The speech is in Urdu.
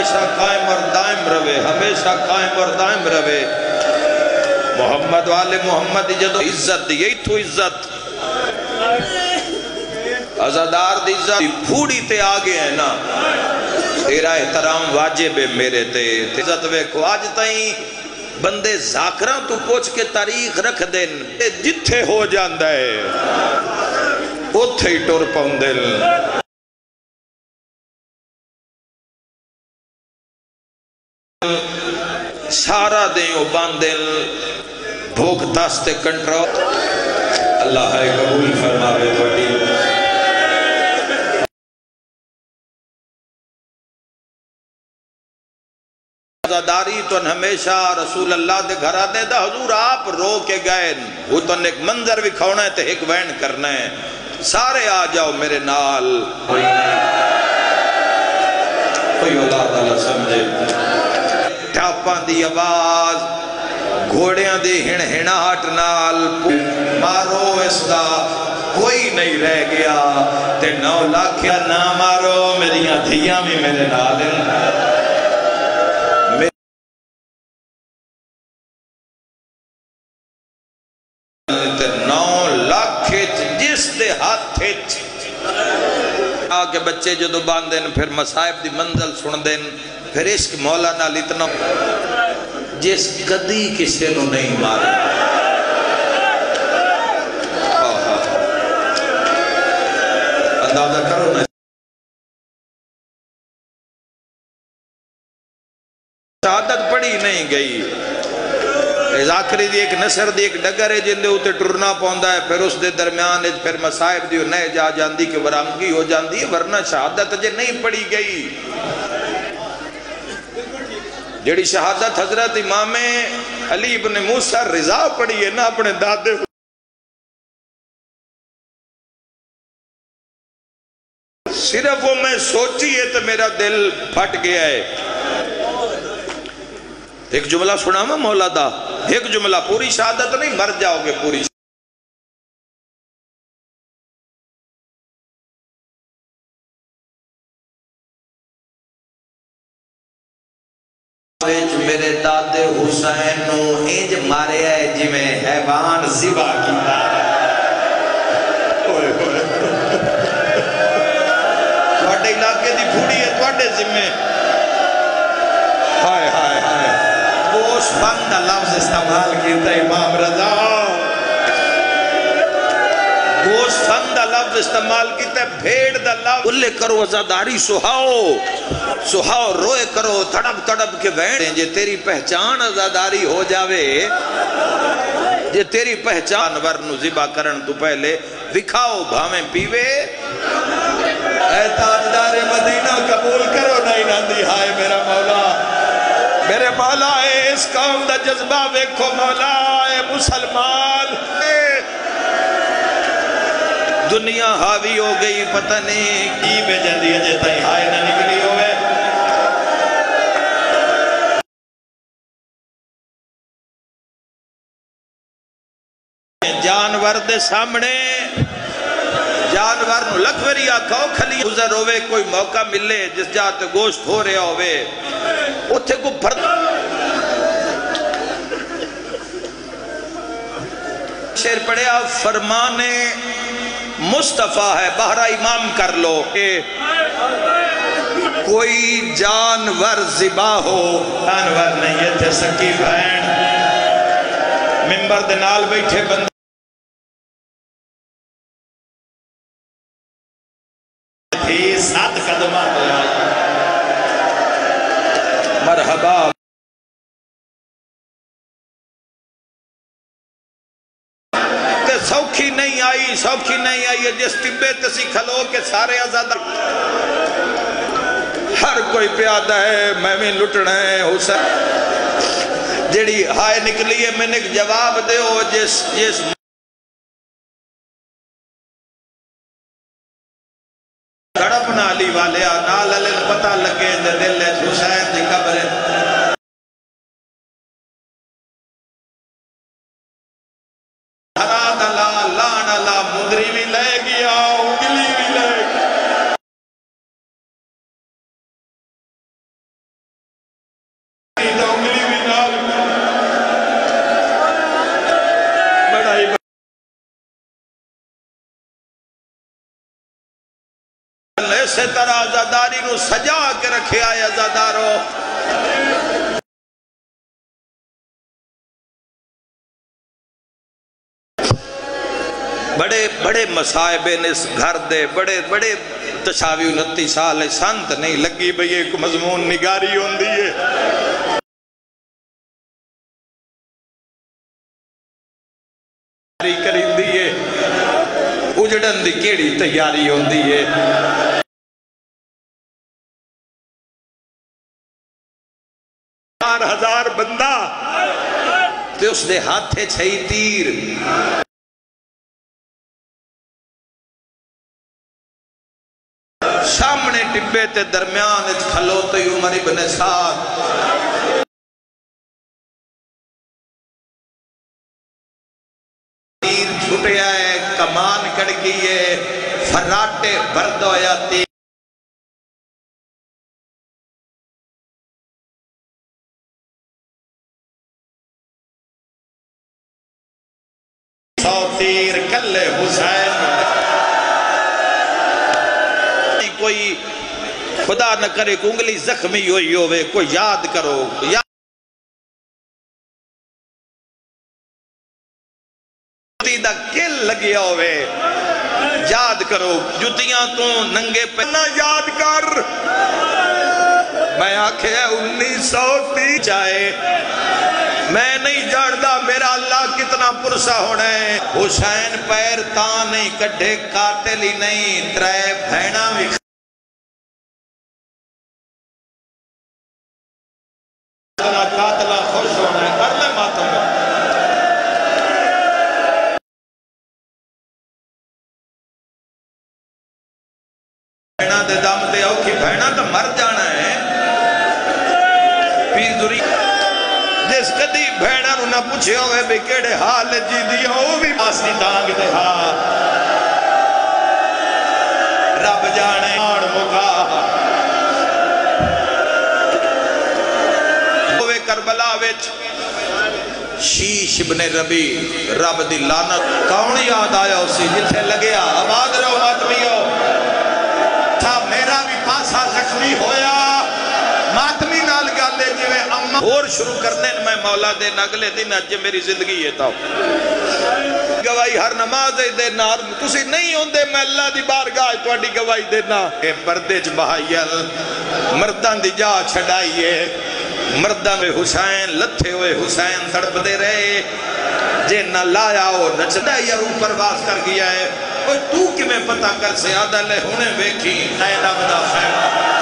ہمیشہ قائم اور دائم رہے، ہمیشہ قائم اور دائم رہے۔ محمد والے محمد جدو عزت دی، یہی تو عزت عزادار دی عزت پھوڑی تے آگے ہے نا، تیرا احترام واجب ہے میرے تے عزت ویکھو۔ آج تائیں بندے ذاکراں تو پوچھ کے تاریخ رکھ دین، جتھے ہو جاندہ ہے اتھے ہی ٹور پاؤندل۔ سارا دیں او باندل بھوک داستے کنٹرول، اللہ ہے قبول فرماوے بڑی۔ عزاداری تو ہمیشہ رسول اللہ دے گھر آتے دا حضور آپ رو کے گئے، وہ تو ایک منظر بھی کھونا ہے تو ایک وین کرنا ہے، سارے آ جاؤ میرے نال۔ کوئی اللہ تعالیٰ سمجھے، ٹاپاں دی آواز، گھوڑیاں دی ہن ہناہٹ نال، مارو اس دا کوئی نہیں رہ گیا، تے 9 لاکھ نہ مارو، میریاں دھیاں بھی میرے نال ہیں۔ تے 9 لاکھ جس دے ہاتھ آگے بچے جدو باندھن، پھر مصائب دی منزل سن دین، پھر عشق مولا نال اتنا جس کدی کسے نو نہیں مارا۔ اندازہ کرو نا، شہادت پڑی نہیں گئی، ذاکری دی ایک نصر دی ایک ڈگر ہے جن دے ہوتے ٹرنا پوندا ہے، پھر اس دے درمیان پھر مصائب دی نئے جا جاندی کہ ورانگی ہو جاندی ہے، ورنہ شہادت جے نہیں پڑی گئی۔ جیڑی شہادت حضرت امام علی ابن موسیٰ رضا پڑی ہے نا اپنے دادے، صرف وہ میں سوچی ہے تو میرا دل پھٹ گیا ہے۔ ایک جملہ سنا میں مولا دا، ایک جملہ، پوری شہادت نہیں، مر جاؤ گے پوری میرے دادے حسین نو انج مارے ہے جی میں حیوان ذبح کیتا تواڈے علاقے دی پھوڑی ہے تواڈے ذمے، ہائے ہائے ہائے گوشت بند دا لفظ استعمال کیتا امام رضا، گوشت بند دا لفظ استعمال کیتا بھیڑ دا لفظ، بلے کرو عزاداری سہاؤ سہاؤ، روئے کرو تڑپ تڑپ کے بھیڑیں، جے تیری پہچان عزاداری ہو جاوے، جے تیری پہچان ورنو ذبح کرن تو پہلے وکھاؤ بھامیں پیوے۔ اے تاجدار مدینہ قبول کرو نہیں ناندی، ہائے میرا مولا، میرے مولا اے اس قوم دا جذبہ ویکھو مولا، اے مسلمان دنیا حاوی ہو گئی، پتہ نہیں کی بجن دی جے تائی ہائے نہ نکلی ہوئے۔ جانور دے سامنے جانور نو لکھوری آکھاؤ کھلی گزر ہوئے، کوئی موقع ملے جس جاتے گوشت ہو رہا ہوئے اتھے کو بھر شیر پڑھیا، فرمان مصطفیٰ ہے بہرہ امام کر لو کہ کوئی جانور ذبح ہو، جانور نہیں ہے تھے سکی بہن، ممبر دنال بیٹھے بندے تھی 7 قدمہ پہ مرحبا، سوکھی نہیں آئی جس طبے تسی کھلو کے سارے آزادہ، ہر کوئی پیادہ ہے میں بھی لٹنا ہے حسین، جیڑی ہائے نکلی ہے میں نے جواب دے ہو جس گڑپنا علی والے نال علی پتہ لگے دل حسین دی قبر حراد اللہ لان اللہ مدری بھی لے گیا انگلی بھی لے گیا اسی طرح عزاداری نو سجا کے رکھے آئے عزادارو بڑے بڑے مسائب اس گھر دے بڑے بڑے تشاوی 29 سال سنت نہیں لگی بھئی ایک مضمون نگاری ہون دیئے کریں دیئے اجڑن دی کیڑی تیاری ہون دیئے 4000 بندہ تے اس دے ہاتھے چھئی تیر سامنے ٹبے تے درمیان اچھ کھلوتے عمر ابن سعد تیر چھوٹے آئے کمان کڑ گئے فراٹے برد ہویا تیر سو تیر کلے حسین کوئی خدا نہ کرے کہ انگلی زخمی ہوئی ہوئے کوئی یاد کرو دا کل لگیا ہوئے یاد کرو جتیاں تو ننگے پہ نہ یاد کر میں آنکھیں 1930 چاہے میں نہیں جاندہ میرا اللہ کتنا پرسا ہونا ہے حسین پیر تاں نہیں کڈھے قاتل ہی نہیں ترے بھینا بھی قاتلہ خوش ہونا ہے کر لے ماتم بھینا دے دم دے اوکھی بھینا تو مر جانا ہے پیر دوری جس کدی بھینا رو نہ پوچھے ہوئے بے کیڑے حال جی دیا وہ بھی آسی دانگ دے ہاں رب جانے آڑ مکا کربلا وچ شیش ابن ربی رب دی لعنت کون یاد آیا اسی جتھے لگیا آباد رہو ماتمیو تھا میرا بھی پاسا زخمی ہویا ماتمی نال گالے جوے اما اور شروع کرنے میں مولا دے نگلے دن اجے میری زندگی یہ تھا گواہی ہر نماز دینا تسی نہیں ہوندے میں اللہ دی بارگاہ تواڈی گواہی دینا اے پردے چ بہائیل مردان دی جا چھڑائیے مردان میں حسین لتھے ہوئے حسین تڑپ دے رہے جے نہ لایا ہو نہ چڑھائی یا اوپر باز کر گیا ہے تو کمیں پتہ کر سے آدھا لے ہونے بیکھی نائنہ بدا خیمہ